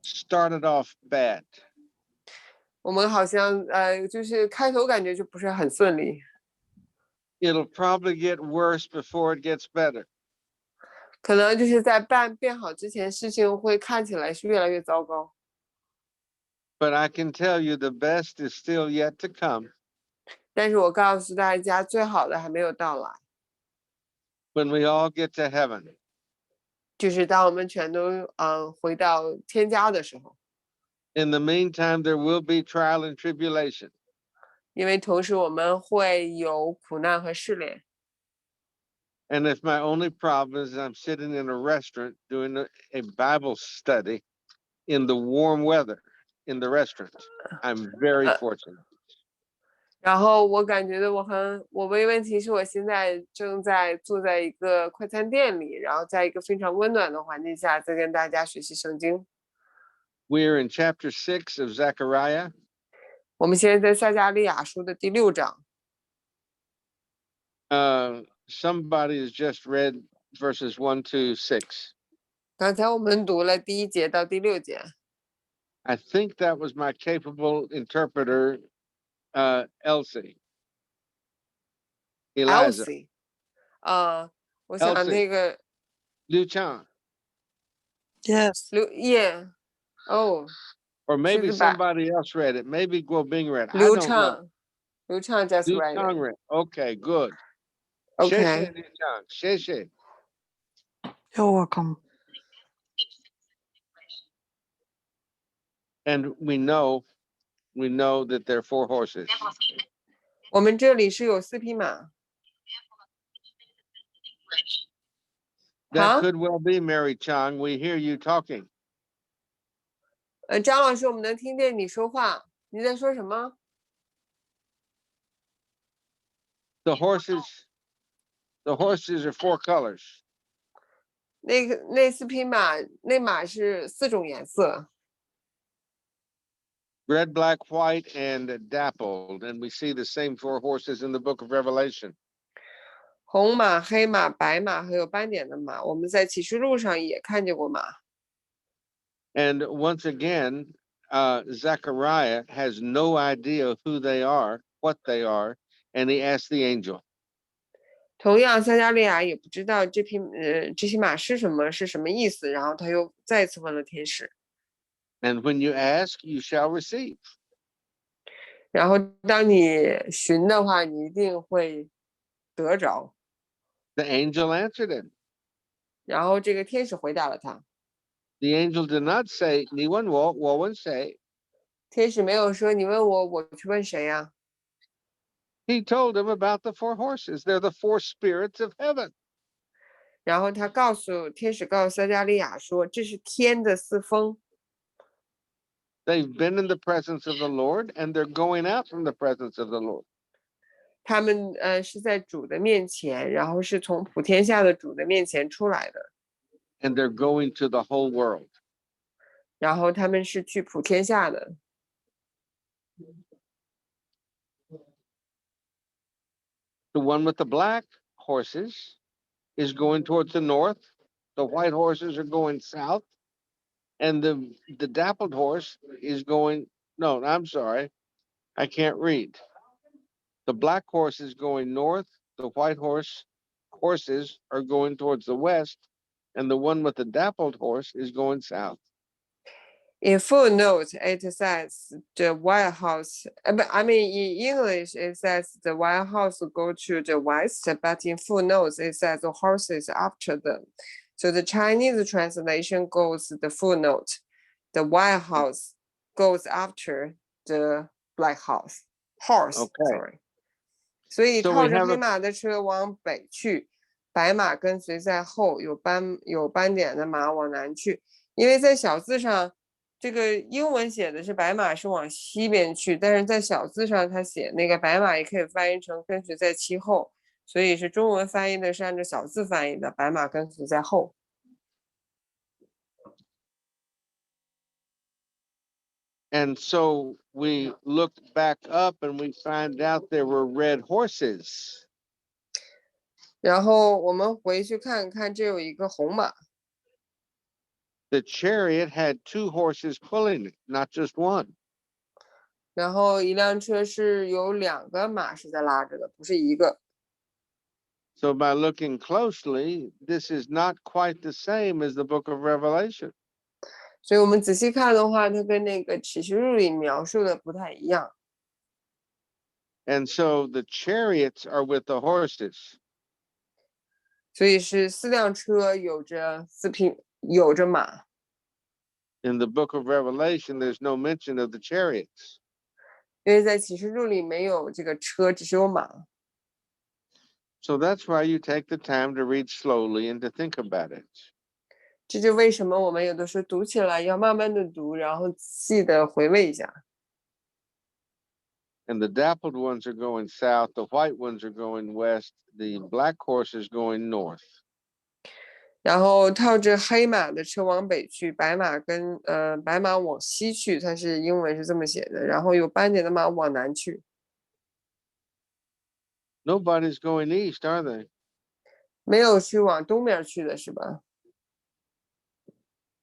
started off bad. 我们好像就是开头感觉就不是很顺利。It'll probably get worse before it gets better. 可能就是在变好之前，事情会看起来是越来越糟糕。But I can tell you the best is still yet to come. 但是我告诉大家，最好的还没有到来。When we all get to heaven. 就是当我们全都回到天家的时候。In the meantime, there will be trial and tribulation. 因为同时我们会有苦难和试炼。And if my only problem is I'm sitting in a restaurant doing a Bible study in the warm weather in the restaurant, I'm very fortunate. 然后我感觉我唯一问题是我现在正在坐在一个快餐店里，然后在一个非常温暖的环境下，在跟大家学习圣经。We're in chapter 6 of Zechariah. 我们现在在撒迦利亚书的第6章。Somebody has just read verses 1 to 6. 刚才我们读了第1节到第6节。I think that was my capable interpreter, Elsie. Eliza. Elsie. 我想那个 Liu Chang. Yes. Yeah. Oh. Or maybe somebody else read it. Maybe Guobing read it. Liu Chang. Liu Chang just Liu read Chang it. read. Okay, good. Okay. 谢谢. You're welcome. And we know that there are 4 horses. 我们这里是有4匹马。That could well be Mary Chang. We hear you talking. 张老师，我们能听见你说话，你在说什么？ The horses are 4 colors. 那4匹马，那马是4种颜色。Red, black, white, and dappled. And we see the same 4 horses in the book of Revelation. 红马、黑马、白马和有斑点的马，我们在启示录上也看见过马。And once again, Zechariah has no idea who they are, what they are, and he asks the angel. 同样，撒迦利亚也不知道这匹马是什么意思，然后他又再次问了天使。And when you ask, you shall receive. 然后当你寻的话，你一定会得着。The angel answered him. 然后这个天使回答了他。The angel did not say, 你问我，我问谁？天使没有说你问我，我去问谁呀？He told him about the 4 horses. They're the 4 spirits of heaven. 然后天使告诉撒迦利亚说，这是天的4风。They've been in the presence of the Lord, and they're going out from the presence of the Lord. 他们是在主的面前，然后是从普天下的主的面前出来的。And they're going to the whole world. 然后他们是去普天下的。The one with the black horses is going towards the north. The white horses are going south. And the dappled horse is going, no, I'm sorry. I can't read. The black horse is going north. The white horses are going towards the west. And the one with the dappled horse is going south. In footnote, it says the White House. I mean, in English, it says the White House go to the west, but in footnotes, it says the horses after them. So the Chinese translation goes the footnote. The White House goes after the black horse. Okay. Sorry. 所以靠着黑马的车往北去，白马跟随在后，有斑点的马往南去。因为在小字上，这个英文写的是白马是往西边去，但是在小字上它写那个白马也可以翻译成跟随在其后，所以是中文翻译的是按照小字翻译的，白马跟随在后。And so we looked back up and we found out there were red horses. 然后我们回去看看，这有一个红马。The chariot had 2 horses pulling it, not just one. 然后一辆车是有2个马是在拉着的，不是一个。So by looking closely, this is not quite the same as the book of Revelation. 所以我们仔细看的话，它跟那个启示录里描述的不太一样。And so the chariots are with the horses. 所以是4辆车有着马。In the book of Revelation, there's no mention of the chariots. 因为在启示录里没有这个车，只是有马。So that's why you take the time to read slowly and to think about it. 这就为什么我们有的时候读起来要慢慢的读，然后仔细的回味一下。And the dappled ones are going south, the white ones are going west, the black horse is going north. 然后套着黑马的车往北去，白马往西去，它是英文是这么写的。然后有斑点的马往南去。Nobody's going east, are they? 没有去往东边去的是吧？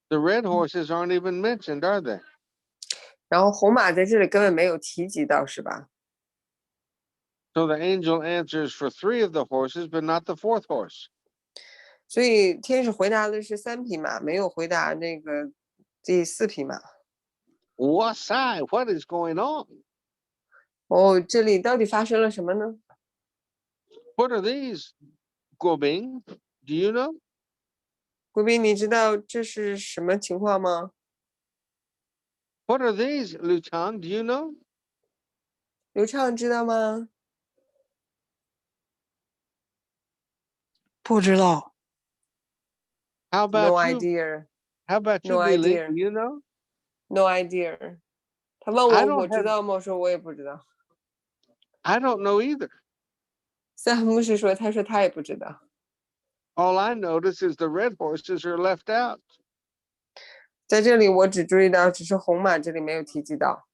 The red horses aren't even mentioned, are they? 然后红马在这里根本没有提及到是吧？ So the angel answers for 3 of the horses, but not the 4th horse. 所以天使回答的是3匹马，没有回答那个第4匹马。What is going on? 哦，这里到底发生了什么呢？ What are these, Guobing? Do you know? 贵宾，你知道这是什么情况吗？ What are these, Lu Chang? Do you know? 刘畅知道吗？不知道。 How No about you? idea. How about you, No Billy? idea. Do you know? No idea. 他问 I 我 don't 我知 have- 道吗？我说我也不知道。 I don't know either. 三牧师说，他说他也不知道。 All I notice is the red horses are left out. 在这里我只注意到，只是红马这里没有提及到。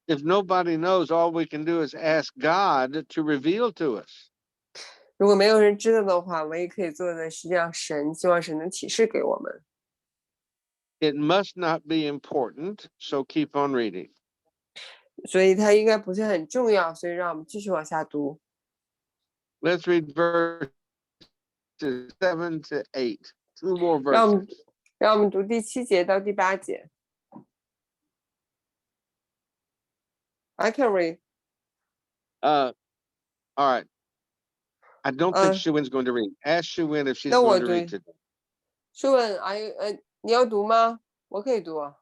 If nobody knows, all we can do is ask God to reveal to us. 如果没有人知道的话，唯一可以做的是让神，希望神能启示给我们。 It must not be important, so keep on reading. 所以它应该不是很重要，所以让我们继续往下读。 Let's read verses 7 to 8. 2 more 让我 verses. 们读第7节到第8节。I can read. All right. I don't think Uh, Shuin's going to read. Ask Shuin if she's 那我 going to 读。 read today. 是问你要读吗？我可以读啊。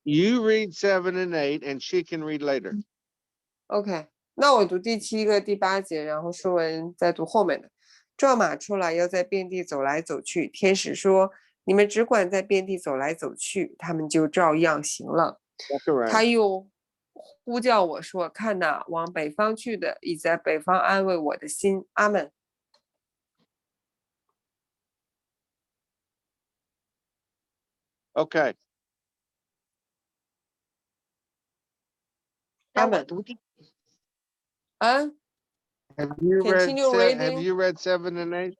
You read 7 and 8, and she can read later. OK， 那我读第7个第8节，然后书文再读后面的。撞马出来，要在遍地走来走去。天使说：“你们只管在遍地走来走去。”他们就照样行了。 That's all right. 他又呼叫我说：“看哪，往北方去的，已在北方安慰我的心。”阿门。 Okay. 阿门。啊 Have you Continue reading. read 7 and 8?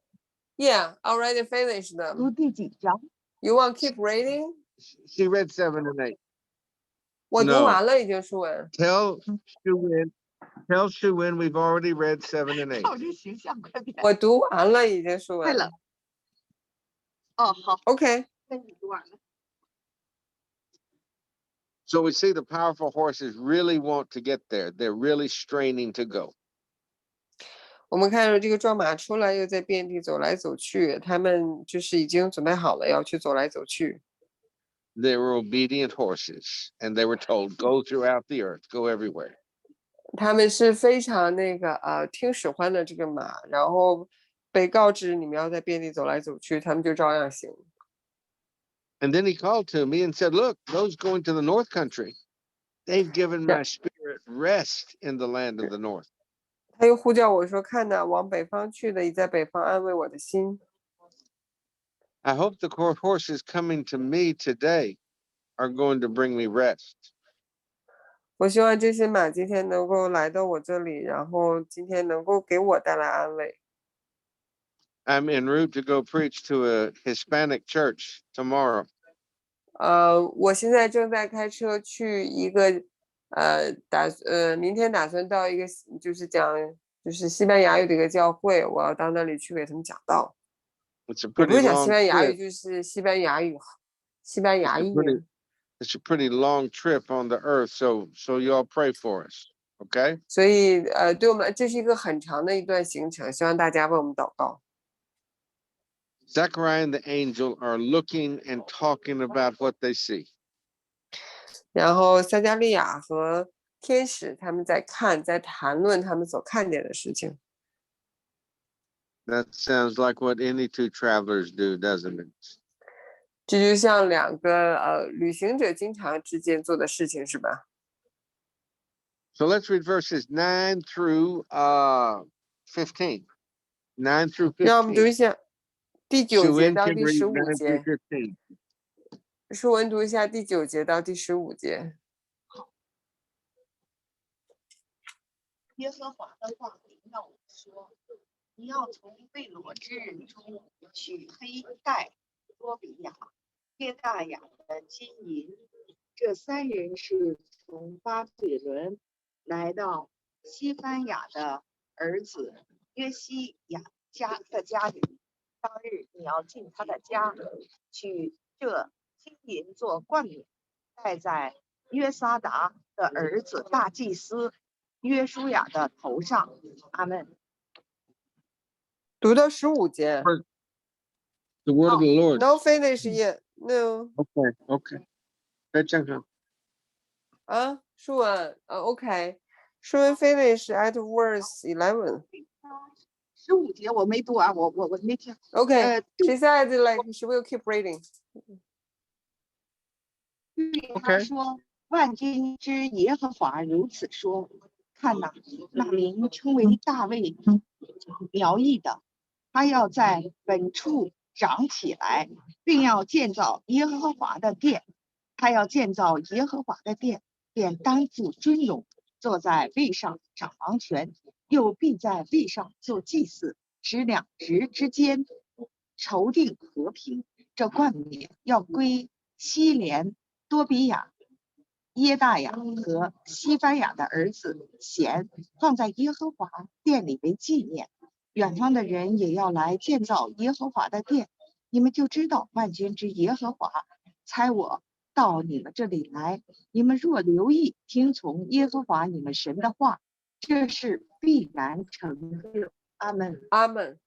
Yeah, already finished them. 读第几章？ You want keep reading? She read 7 and 8. 我读 No. 完了已经书文。 Tell Shuin we've already read 7 and 8. 看我这形象，快点！我读完了已经书文。快了。哦，好， OK， 那你读完了。 So we see the powerful horses really want to get there. They're really straining to go. 我们看到这个壮马出来，又在遍地走来走去，他们就是已经准备好了要去走来走去。 They were obedient horses, and they were told, go throughout the earth, go everywhere. 他们是非常听使唤的这个马，然后被告知你们要在遍地走来走去，他们就照样行。 And then he called to me and said, look, those going to the north country, they've given my spirit rest in the land of the north. 他又呼叫我说：“看哪，往北方去的，已在北方安慰我的心。” I hope the horses coming to me today are going to bring me rest. 我希望这些马今天能够来到我这里，然后今天能够给我带来安慰。I'm en route to go preach to a Hispanic church tomorrow. 我现在正在开车去一个明天打算到一个就是讲就是西班牙语的一个教会，我要到那里去给他们讲道。It's a 也不 pretty 是讲西 long 班牙语， trip. 就是西班牙语，西班 It's 牙 a 语。 pretty, it's a pretty long trip on the earth, so you all pray for us, okay? 所以对我们这是一个很长的一段行程，希望大家为我们祷告。Zechariah and the angel are looking and talking about what they see. 然后撒迦利亚和天使他们在谈论他们所看见的事情。 That sounds like what any two travelers do, doesn't it? 这就像两个旅行者经常之间做的事情，是吧？ So let's read verses 9 through 15. 9 through 让我们读 15. 一下第9节 Shuin 到 can 第 read 15 9 through 节。 15. 书文读一下第9节到第15节。耶和华的话领导我说：“你要从贝罗之人中取黑带、多比亚、耶大雅的金银。这3人是从巴比伦来到西番雅的儿子约西亚家里。当日你要进他的家，取这金银做冠冕，戴在约撒达的儿子大祭司约书亚的头上。阿门。”读到15节。 The word of the Lord. No finish yet. No. Okay. 再讲讲。书文OK。书文 finish at verse 11. 15节我没读啊，我没听。OK. She said like she will keep reading. 他说：“万军之耶和华如此说：看哪，那名称为大卫苗裔的，他要在本处长起来，并要建造耶和华的殿。他要建造耶和华的殿，便担负尊荣，坐在位上掌王权，又必在位上做祭司，使两职之间筹定和平。这冠冕要归希连、多比亚、耶大雅和西番雅的儿子贤，放在耶和华殿里为纪念。远方的人也要来建造耶和华的殿，你们就知道万军之耶和华差我到你们这里来。你们若留意听从耶和华你们神的话，这是必然成就。阿门。阿门。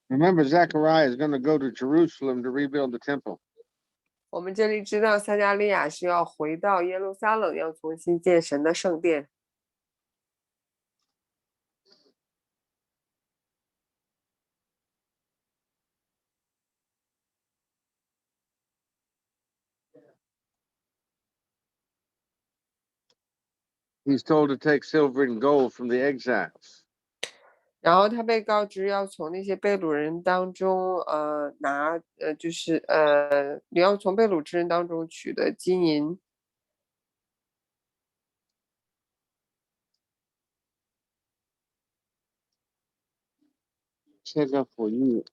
Remember, Zechariah is going to go to Jerusalem to rebuild the temple. 我们这里知道撒迦利亚是要回到耶路撒冷，要重新建神的圣殿。He's told to take silver and gold from the exiles. 然后他被告知要从那些被掳人当中拿你要从被掳之人当中取得金银。Check up for you.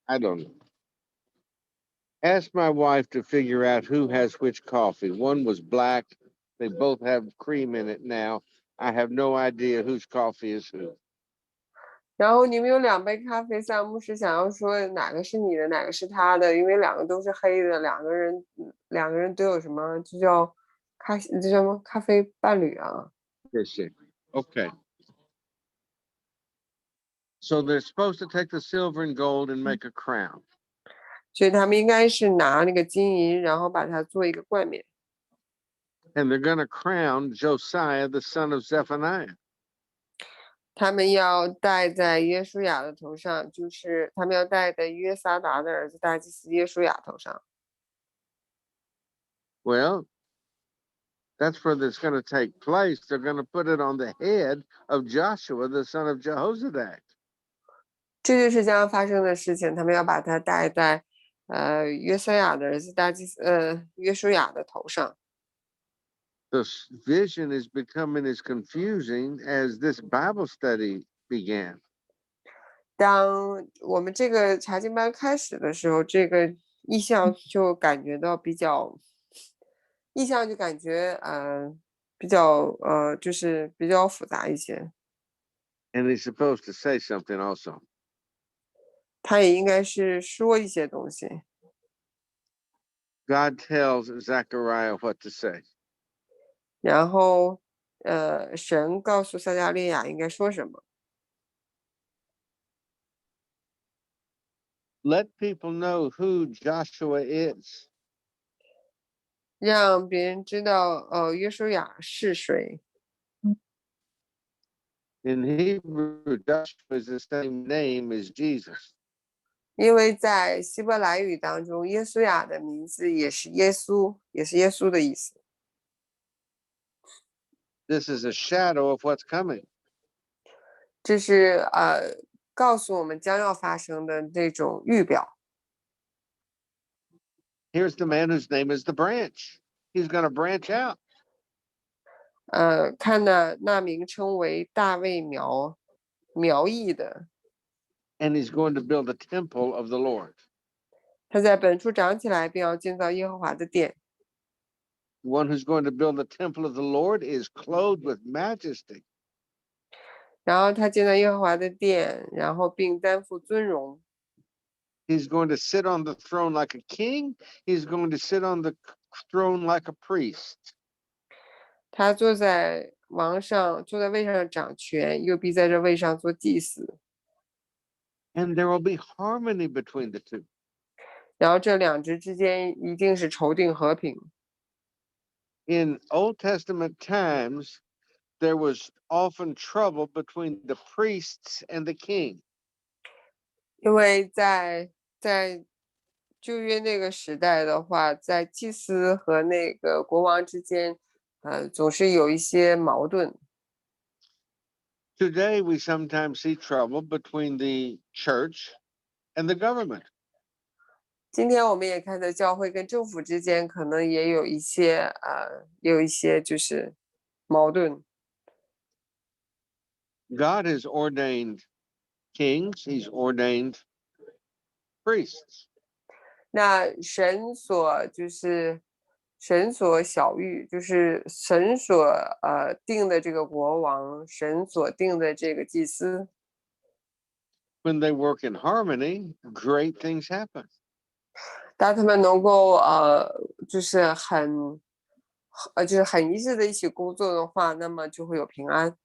I don't know. Ask my wife to figure out who has which coffee. One was black. They both have cream in it now. I have no idea whose coffee is who. 然后你们有2杯咖啡，萨姆是想要说哪个是你的，哪个是他的，因为2个都是黑的，两个人都有什么，这叫什么咖啡伴侣啊？ Okay. So they're supposed to take the silver and gold and make a crown. 所以他们应该是拿那个金银，然后把它做一个冠冕。 And they're going to crown Josiah, the son of Zephaniah. 他们要戴在约书亚的头上，就是他们要戴在约撒达的儿子大祭司约书亚头上。 Well, that's where it's going to take place. They're going to put it on the head of Joshua, the son of Jehozadak. 这就是将要发生的事情，他们要把它戴在约瑟亚的儿子大祭司约书亚的头上。The vision is becoming as confusing as this Bible study began. 当我们这个查经班开始的时候，这个意象就感觉到比较，意象就感觉比较就是比较复杂一些。And he's supposed to say something also. 他也应该是说一些东西。God tells Zechariah what to say. 然后神告诉撒迦利亚应该说什么。Let people know who Joshua is. 让别人知道约书亚是谁。In Hebrew, Joshua is the same name as Jesus. 因为在希伯来语当中，耶稣亚的名字也是耶稣，也是耶稣的意思。This is a shadow of what's coming. 这是告诉我们将要发生的那种预表。Here's the man whose name is the branch. He's going to branch out. 看那名称为大卫苗裔的。And he's going to build a temple of the Lord. 他在本处长起来，并要建造耶和华的殿。The one who's going to build the temple of the Lord is clothed with majesty. 然后他建造耶和华的殿，然后并担负尊荣。He's going to sit on the throne like a king. He's going to sit on the throne like a priest. 他坐在位上掌权，又必在这位上做祭司。And there will be harmony between the two. 然后这两支之间一定是筹定和平。In Old Testament times, there was often trouble between the priests and the king. 因为在旧约那个时代的话，在祭司和那个国王之间，总是有一些矛盾。Today, we sometimes see trouble between the church and the government. 今天我们也看到教会跟政府之间可能也有一些就是矛盾。God has ordained kings. He's ordained priests. 那神所晓谕，就是神所定的这个国王，神所定的这个祭司。When they work in harmony, great things happen. 当他们能够就是很一致的一起工作的话，那么就会有平安。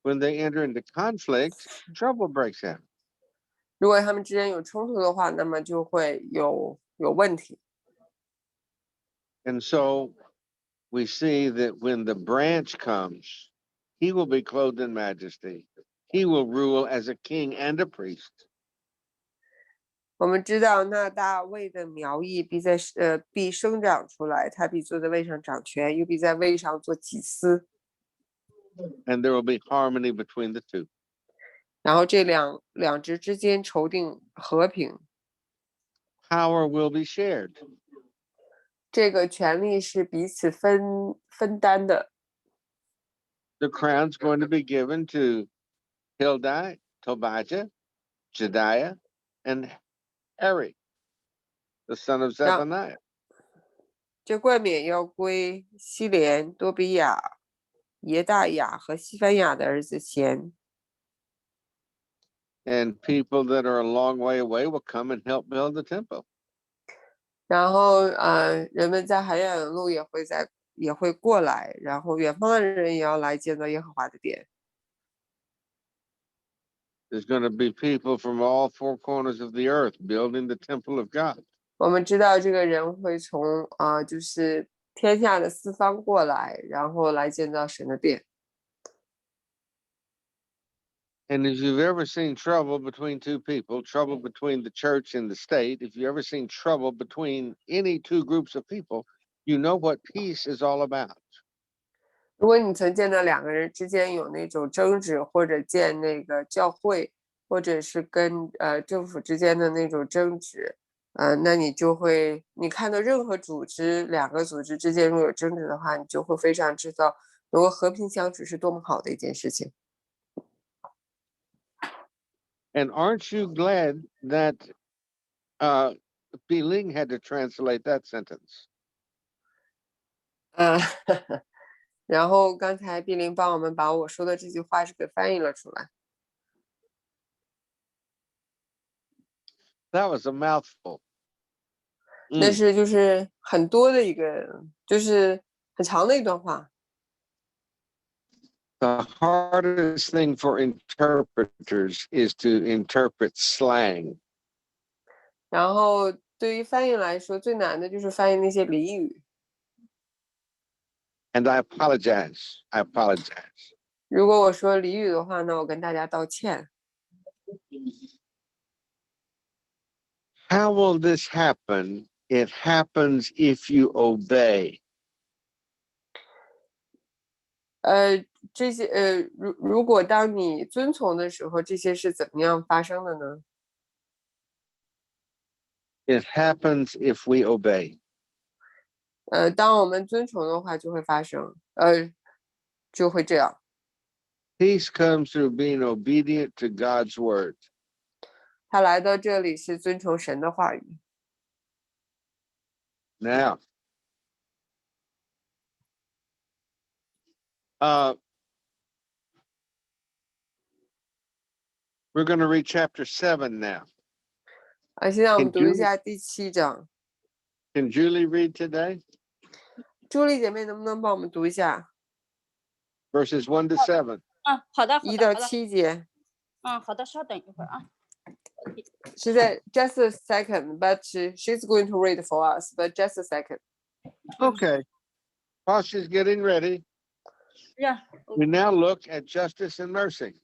When they enter into conflict, trouble breaks out. 如果他们之间有冲突的话，那么就会有问题。And so we see that when the branch comes, he will be clothed in majesty. He will rule as a king and a priest. 我们知道那大卫的苗裔必生长出来，他必坐在位上掌权，又必在位上做祭司。And there will be harmony between the two. 然后这两支之间筹定和平。Power will be shared. 这个权利是彼此分担的。The crown's going to be given to Hildai, Tobijah, Jediah, and Eri, the son of Zephaniah. 这冠冕要归希连、多比亚、耶大雅和西番雅的儿子贤。And people that are a long way away will come and help build the temple. 然后人们在很远的路也会过来，然后远方的人也要来建造耶和华的殿。There's going to be people from all four corners of the earth building the temple of God. 我们知道这个人会从就是天下的四方过来，然后来建造神的殿。And if you've ever seen trouble between two people, trouble between the church and the state, if you've ever seen trouble between any two groups of people, you know what peace is all about. 如果你曾见到两个人之间有那种争执，或者见那个教会，或者是跟政府之间的那种争执，那你就会，你看到任何组织，两个组织之间如果有争执的话，你就会非常知道，能够和平相处是多么好的一件事情。And aren't you glad that Biling had to translate that sentence? 然后刚才碧玲帮我们把我说的这句话是给翻译了出来。That was a mouthful. 那是就是很多的一个，就是很长的一段话。The hardest thing for interpreters is to interpret slang. 然后对于翻译来说，最难的就是翻译那些俚语。And I apologize. I apologize. 如果我说俚语的话，那我跟大家道歉。How will this happen? It happens if you obey. 这些如果当你遵从的时候，这些是怎么样发生的呢？ It happens if we obey. 当我们遵从的话，就会发生，就会这样。Peace comes through being obedient to God's word. 他来到这里是遵从神的话语。Now, we're going to read chapter 7 now. 现在我们读一下第7章。Can Julie read today? 朱莉姐妹能不能帮我们读一下 Verses 1 to 7. 好的1到7节？好的，稍等一会儿啊。是在 just a second, but she's going to read for us, but just a second. Okay. While she's getting ready, we now look at justice and mercy.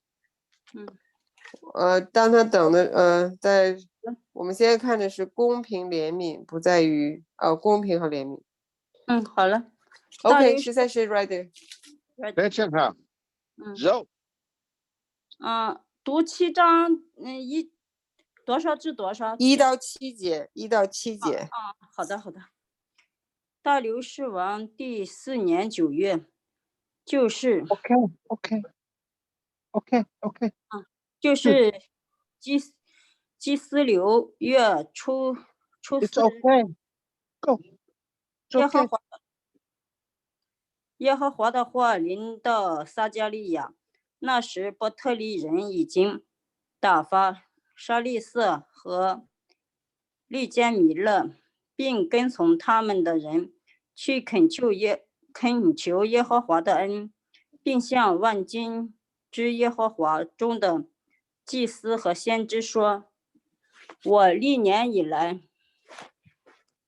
当他等的在我们现在看的是公平怜悯，不在于公平和怜悯。好了。OK， 实在是 ready。非常好。走。读7章，多少至多少？1到7节，1到7节。好的，好的。大流士王第4年9月，就是。OK。就是基斯流月初4日。Go。耶和华的话临到撒迦利亚，那时伯特利人已经打发沙利色和利坚米勒，并跟从他们的人去恳求耶和华的恩，并向万军之耶和华中的祭司和先知说：我历年以来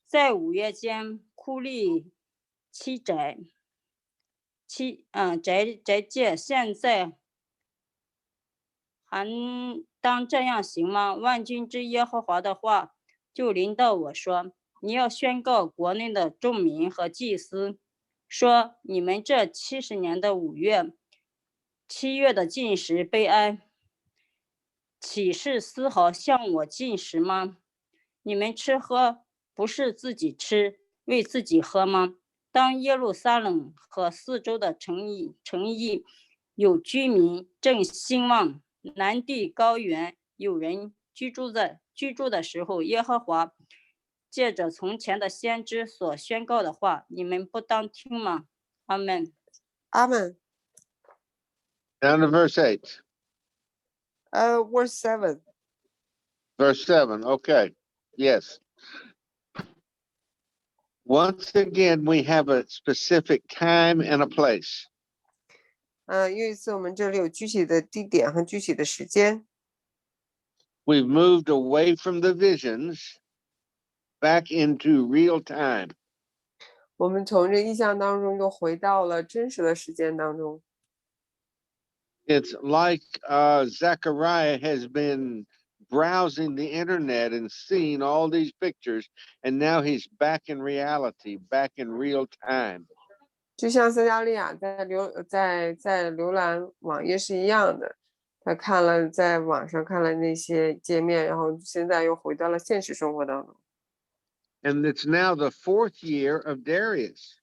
在5月间酷吏7宅戒，现在还当这样行吗？万军之耶和华的话就临到我说：你要宣告国内的众民和祭司，说你们这70年的5月7月的禁食悲哀，岂是丝毫向我进食吗？你们吃喝不是自己吃，为自己喝吗？当耶路撒冷和四周的城邑有居民正兴旺，南地高原有人居住的时候，耶和华借着从前的先知所宣告的话，你们不当听吗？阿们。阿们。Down to verse 8. Verse 7. Verse 7. Okay. Yes. Once again, we have a specific time and a place. 又一次我们这里有具体的地点和具体的时间。We've moved away from the visions back into real time. 我们从这意象当中又回到了真实的时间当中。It's like Zechariah has been browsing the internet and seeing all these pictures, and now he's back in reality, back in real time. 就像撒迦利亚在浏览网页是一样的，他在网上看了那些界面，然后现在又回到了现实生活当中。And it's now the 4th year of Darius.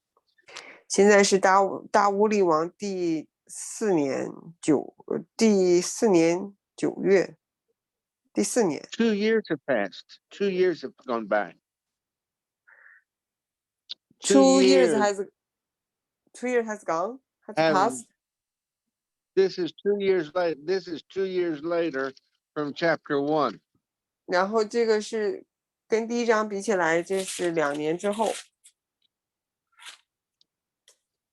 现在是大乌利王第4年9月，第4年。2 years have passed. 2 years have gone by. 2 years has gone, has passed. This is 2 years later. This is 2 years later from chapter 1. 然后这个是跟第1章比起来，这是2年之后。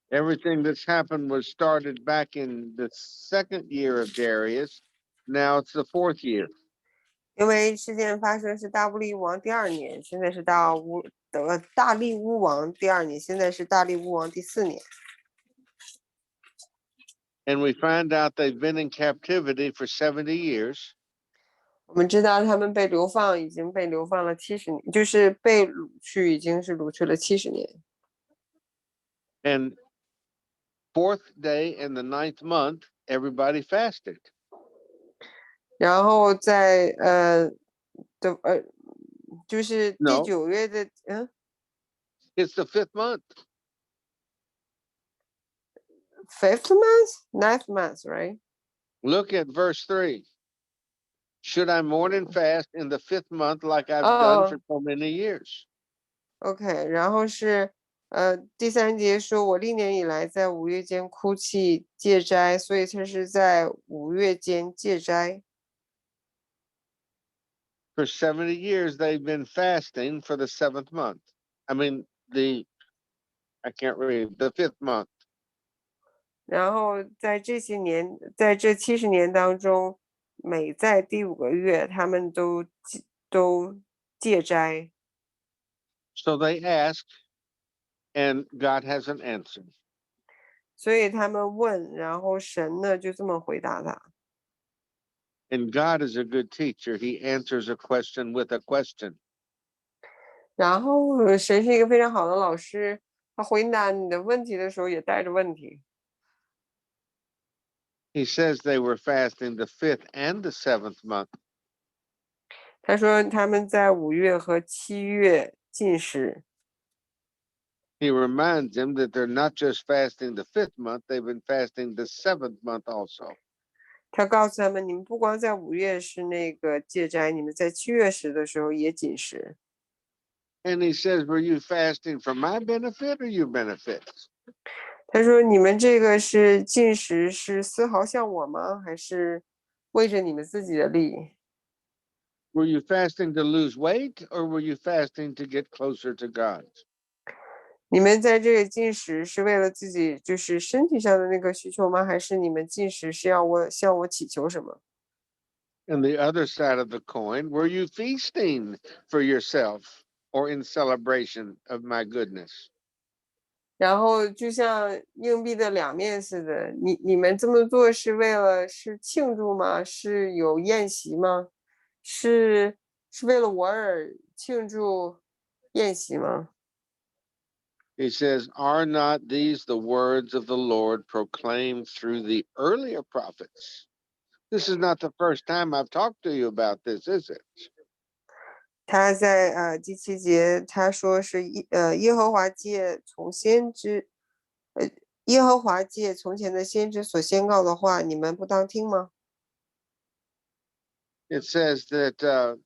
Everything that's happened was started back in the 2nd year of Darius. Now it's the 4th year. 因为事件发生是大乌利王第2年，现在是大利乌王第2年，现在是大利乌王第4年。And we find out they've been in captivity for 70 years. 我们知道他们已经被流放了70年，就是被掳去，已经是掳去了70年。And 4th day in the 9th month, everybody fasted. 然后在就是第 No. 9月的It's the 5th month. 5th month, 9th month, right? Look at verse 3. Should I mourn and fast in the 5th month like I've done for so many years? OK， 然后是第3节说，我历年以来在5月间哭泣戒斋，所以他是在5月间戒斋。For 70 years, they've been fasting for the 7th month. I mean, I can't read, the 5th month. 然后在这70年当中，每在第5个月，他们都戒斋。So they asked, and God has an answer. 所以他们问，然后神呢就这么回答他。And God is a good teacher. He answers a question with a question. 然后神是一个非常好的老师，他回答你的问题的时候也带着问题。He says they were fasting the 5th and the 7th month. 他说他们在5月和7月禁食。He reminds them that they're not just fasting the 5th month, they've been fasting the 7th month also. 他告诉他们，你们不光在5月是那个戒斋，你们在7月时的时候也禁食。And he says, were you fasting for my benefit or your benefit? 他说你们这个是禁食是丝毫像我吗？还是为着你们自己的利？ Were you fasting to lose weight or were you fasting to get closer to God? 你们在这个禁食是为了自己就是身体上的那个需求吗？还是你们禁食是要向我祈求什么？ And the other side of the coin, were you feasting for yourself or in celebration of my goodness? 然后就像硬币的2面似的，你们这么做是为了是庆祝吗？是有宴席吗？是为了我而庆祝宴席吗？ He says, are not these the words of the Lord proclaimed through the earlier prophets? This is not the first time I've talked to you about this, is it? 他在第7节他说是耶和华借从前的先知所宣告的话，你们不当听吗？ It says that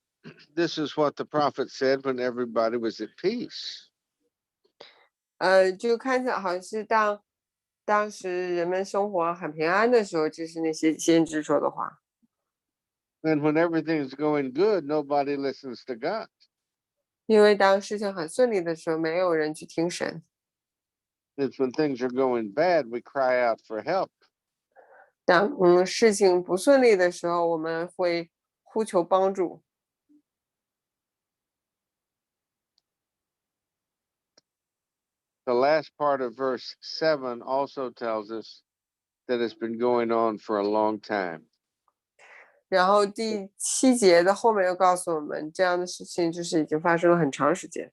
this is what the prophet said when everybody was at peace. 就看起来好像是当时人们生活很平安的时候，这是那些先知说的话。 And when everything's going good, nobody listens to God. 因为当事情很顺利的时候，没有人去听神。 It's when things are going bad, we cry out for help. 当事情不顺利的时候，我们会呼求帮助。 The last part of verse 7 also tells us that it's been going on for a long time. 然后第7节的后面又告诉我们，这样的事情就是已经发生了很长时间。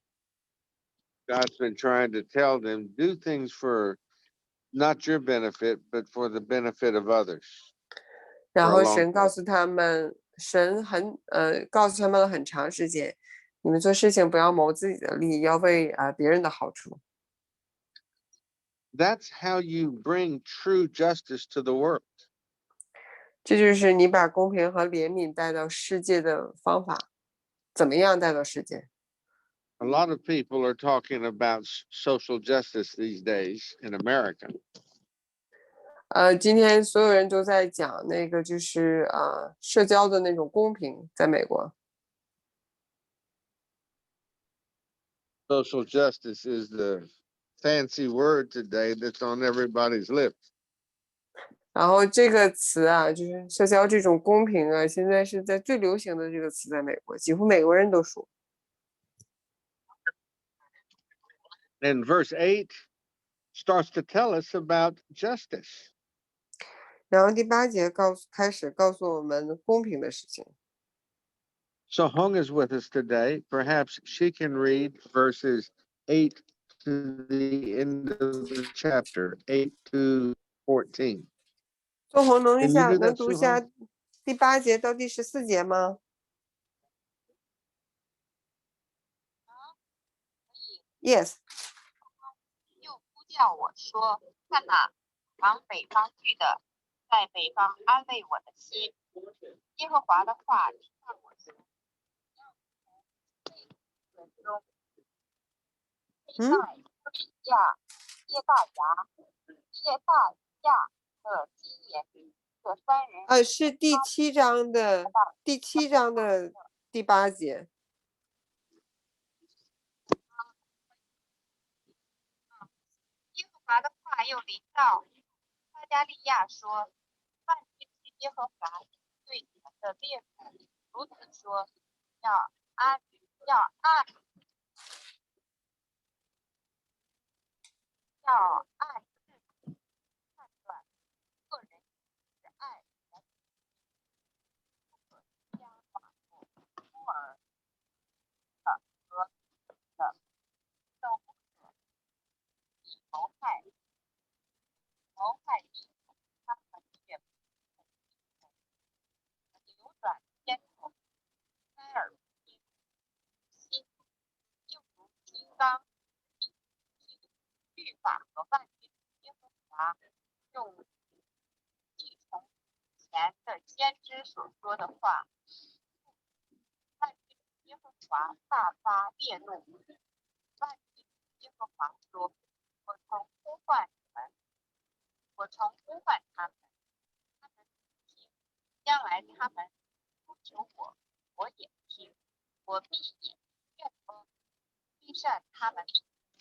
God's been trying to tell them, do things for not your benefit, but for the benefit of others. 然后神告诉他们，告诉他们了很长时间，你们做事情不要谋自己的利，要为别人的好处。That's how you bring true justice to the world. 这就是你把公平和怜悯带到世界的方法。怎么样带到世界？ A lot of people are talking about social justice these days in America. 今天所有人都在讲那个就是社交的那种公平，在美国。Social justice is the fancy word today that's on everybody's lips. 然后这个词就是社交这种公平现在是在最流行的这个词，在美国，几乎美国人都说。And verse 8 starts to tell us about justice. 然后第8节开始告诉我们公平的事情。So Hong is with us today. Perhaps she can read verses 8 to the end of the chapter, 8 to 14. 宋红能 Can you do 能 that, 读一 Su 下 Hong? 第8节到第14节吗？ Yes。又呼叫我说：“看哪，往北方去的，在北方安慰我的心。耶和华的话临到我说：耶大亚的基业，这3人是第7章的第8节。耶和华的话又临到撒迦利亚说：万军之耶和华对你们的列祖如此说：要按判断个人之爱不可加法度孤儿的和的都不可以谋害弟兄，他们却不扭转偏头，塞耳不听，心又如金刚，律法和万军耶和华用记从前的先知所说的话，万军耶和华大发烈怒，万军耶和华说：我曾呼唤他们，他们不听，将来他们呼求我，我也听，我必也愿风披散他们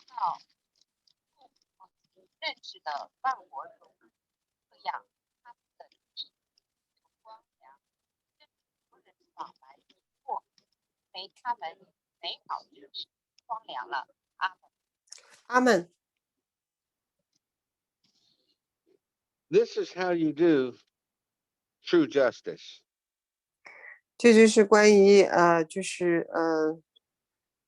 到认识的万国中，这样他们的地有光凉，真无人往来迷惑，没他们美好之地荒凉了。阿门。阿门。This is how you do true justice. 这就是关于就是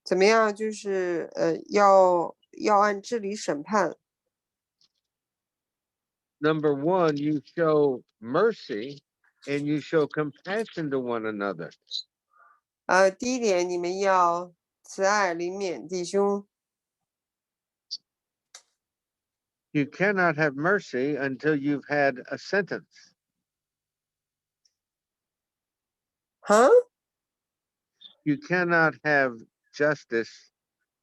怎么样，就是要按治理审判。Number 1, you show mercy and you show compassion to one another. 第一点，你们要慈爱怜悯弟兄。You cannot have mercy until you've had a sentence. You cannot have justice,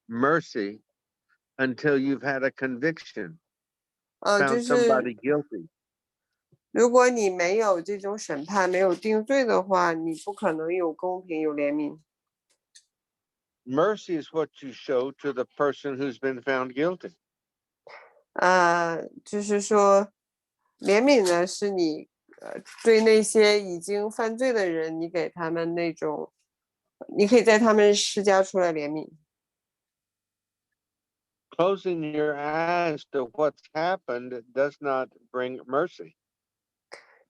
mercy, until you've had a conviction, 就 found 是 somebody guilty. 如果你没有这种审判，没有定罪的话，你不可能有公平有怜悯。Mercy is what you show to the person who's been found guilty. 就是说怜悯呢，是你对那些已经犯罪的人，你给他们那种，你可以在他们施加出来怜悯。Closing your eyes to what's happened does not bring mercy.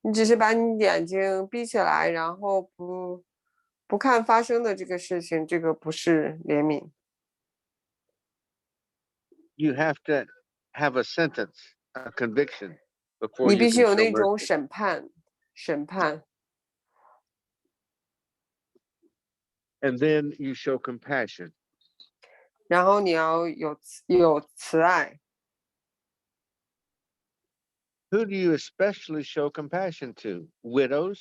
你只是把你眼睛闭起来，然后不看发生的这个事情，这个不是怜悯。You have to have a sentence, a conviction, before 你 you 必须 can 有 show 那种 mercy. 审判。And then you show compassion. 然后你要有慈爱。Who do you especially show compassion to? Widows,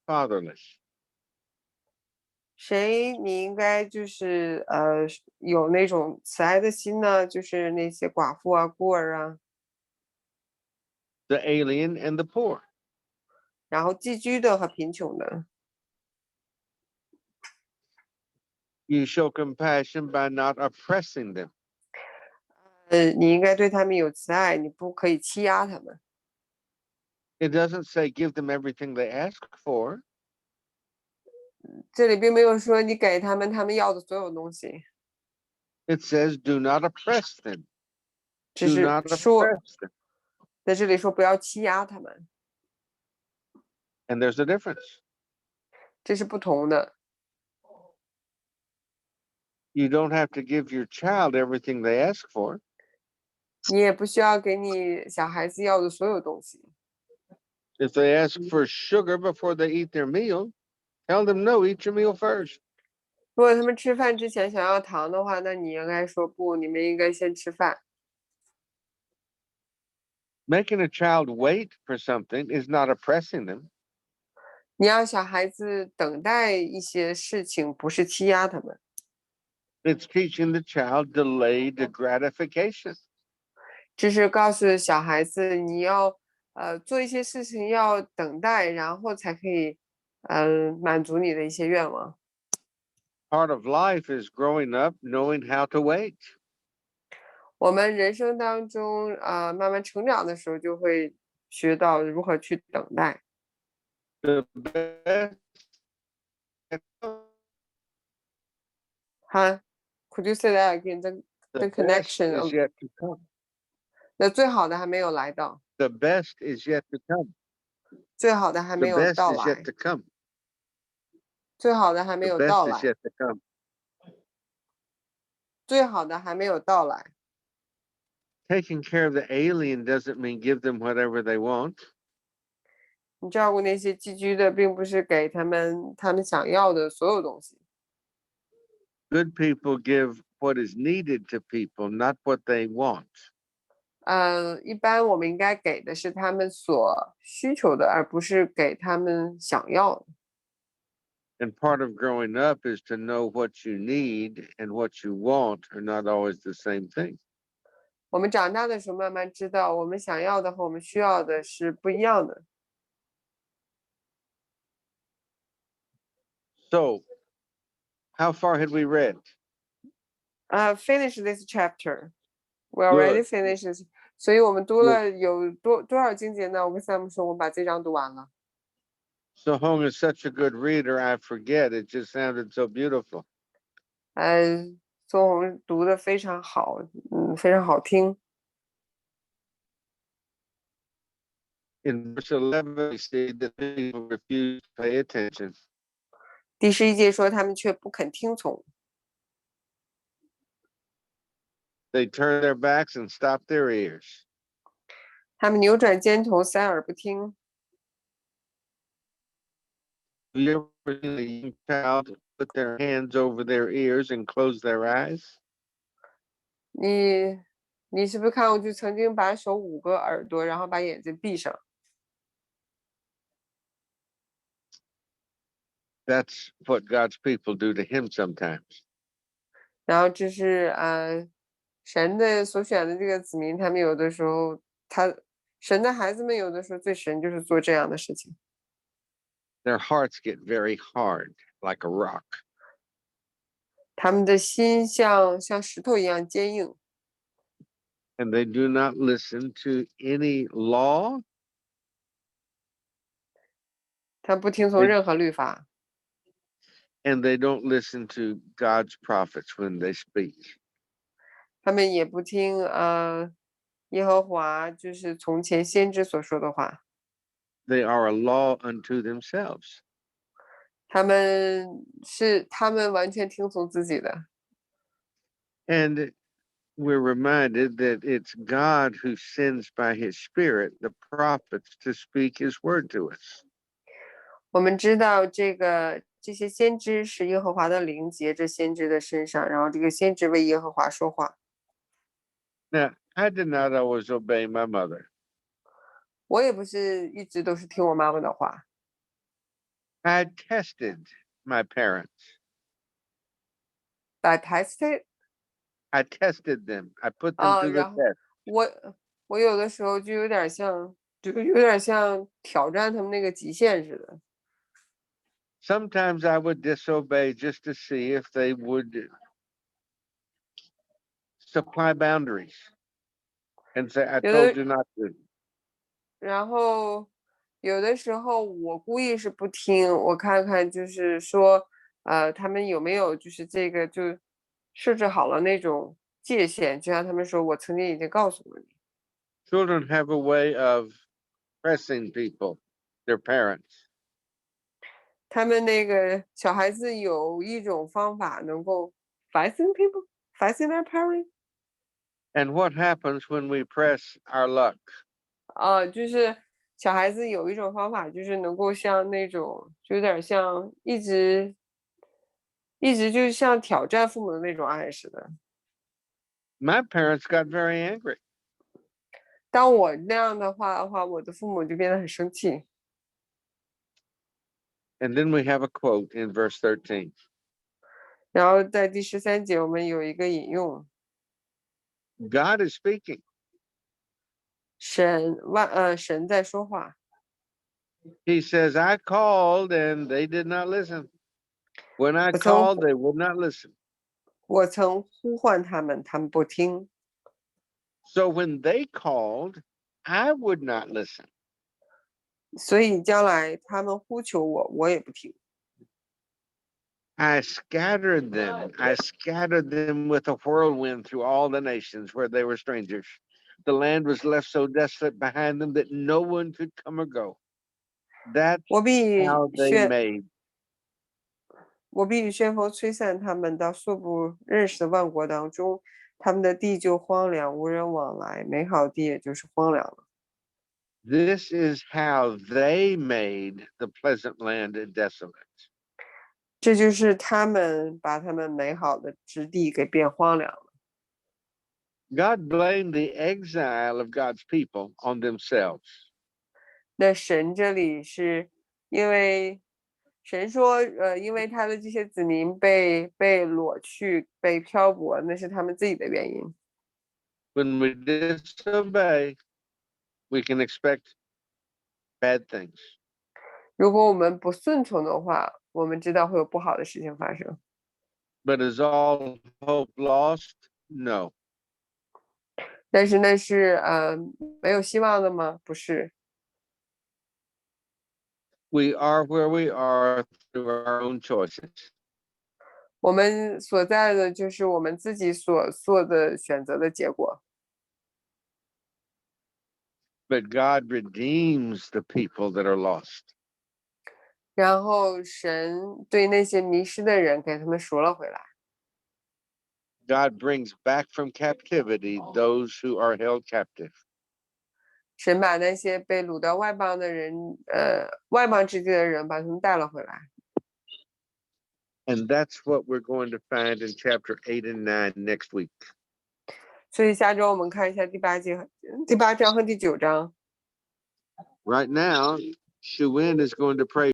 fatherless. 谁你应该就是有那种慈爱的心呢？就是那些寡妇啊、孤儿啊。The alien and the poor. 然后寄居的和贫穷的。You show compassion by not oppressing them. 你应该对他们有慈爱，你不可以欺压他们。It doesn't say give them everything they ask for. 这里并没有说你给他们他们要的所有东西。It says do not oppress them. 只 Do 是 not 说 oppress them. 在这里说不要欺压他们， And there's a difference. 这是不同的。You don't have to give your child everything they ask for. 你也不需要给你小孩子要的所有东西。If they ask for sugar before they eat their meal, tell them no, eat your meal first. 如果他们吃饭之前想要糖的话，那你应该说不，你们应该先吃饭。Making a child wait for something is not oppressing them. 你要小孩子等待一些事情，不是欺压他们。It's teaching the child delayed gratification. 这是告诉小孩子，你要做一些事情要等待，然后才可以满足你的一些愿望。Part of life is growing up knowing how to wait. 我们人生当中慢慢成长的时候，就会学到如何去等待。The best Huh? Could you say that again? The best connection is of- yet to come. 那最好的还没有来到， The best is yet to come. 最好的还 The 没有 best 到 is 来 yet，to come. 最好的还没 The 有到 best 来 is，yet to come. 最好的还没有到来。Taking care of the alien doesn't mean give them whatever they want. 你照顾那些寄居的，并不是给他们想要的所有东西。Good people give what is needed to people, not what they want. 一般我们应该给的是他们所需求的，而不是给他们想要的。And part of growing up is to know what you need and what you want are not always the same thing. 我们长大的时候，慢慢知道我们想要的和我们需要的是不一样的。So, how far had we read? Finish this chapter. We already Good. finished this. 所以我们读了有多少经节呢？我跟 Sam 说，我把这章读完了。So Hong is such a good reader, I forget. It just sounded so beautiful. 宋红读的非常好，非常好听。In verse 11, we see that people refuse to pay attention. 第11节说，他们却不肯听从， They turn their backs and stop their ears. 他们扭转肩头，塞耳不听。 Have you ever seen a young child put their hands over their ears and close their eyes? 你是不是看过？就曾经把手捂个耳朵，然后把眼睛闭上。 That's what God's people do to him sometimes. 然后这是神的所选的这个子民，他们有的时候，神的孩子们有的时候最神就是做这样的事情。 Their hearts get very hard, like a rock. 他们的心像石头一样坚硬， And they do not listen to any law. 他不听从任何律法， And they don't listen to God's prophets when they speak. 他们也不听耶和华就是从前先知所说的话。 They are a law unto themselves. 他们完全听从自己的。 And we're reminded that it's God who sends by his Spirit the prophets to speak his word to us. 我们知道这个这些先知是耶和华的灵结这先知的身上，然后这个先知为耶和华说话。Now, I did not always obey my mother. 我也不是一直都是听我妈妈的话。I tested my parents. I tested. I tested them. I put them through the 然后 test. 我有的时候就有点像挑战他们那个极限似的。Sometimes I would disobey just to see if they would supply boundaries and say, I told you not to. 然后有的时候我故意是不听，我看看就是说，他们有没有就是这个就设置好了那种界限，就像他们说，我曾经已经告诉了你。Children have a way of pressing people, their parents. 他们那个小孩子有一种方法能够 fighting people, fighting their parents. And what happens when we press our luck? 就是小孩子有一种方法，就是能够像那种，就有点像一直就像挑战父母的那种爱似的。My parents got very angry. 当我那样的话，我的父母就变得很生气。And then we have a quote in verse 13. 然后在第13节，我们有一个引用， God is speaking. 神在说话。He says, I called and they did not listen. When I 我曾 called, they would not listen. 我曾呼唤他们，他们不听。So when they called, I would not listen. 所以将来他们呼求我，我也不听。I scattered them. I scattered them with a whirlwind through all the nations where they were strangers. The land was left so desolate behind them that no one could come or go. That's 我必 how they made. 我必与旋风吹散他们到素不认识的万国当中，他们的地就荒凉，无人往来，美好地也就是荒凉了。This is how they made the pleasant land desolate. 这就是他们把他们美好的之地给变荒凉了。God blamed the exile of God's people on themselves. 那神这里是因为神说，因为他的这些子民被掳去、被漂泊，那是他们自己的原因。When we disobey, we can expect bad things. 如果我们不顺从的话，我们知道会有不好的事情发生。But is all hope lost? No. 但是那是没有希望的吗？不是。We are where we are through our own choices. 我们所在的就是我们自己所做的选择的结果。But God redeems the people that are lost. 然后神对那些迷失的人给他们赎了回来。God brings back from captivity those who are held captive. 神把那些被掳到外邦的人，外邦之地的人，把他们带了回来。And that's what we're going to find in chapter 8 and 9 next week. 所以下周我们看一下第8章和第9章。Right now, Shuin is going to pray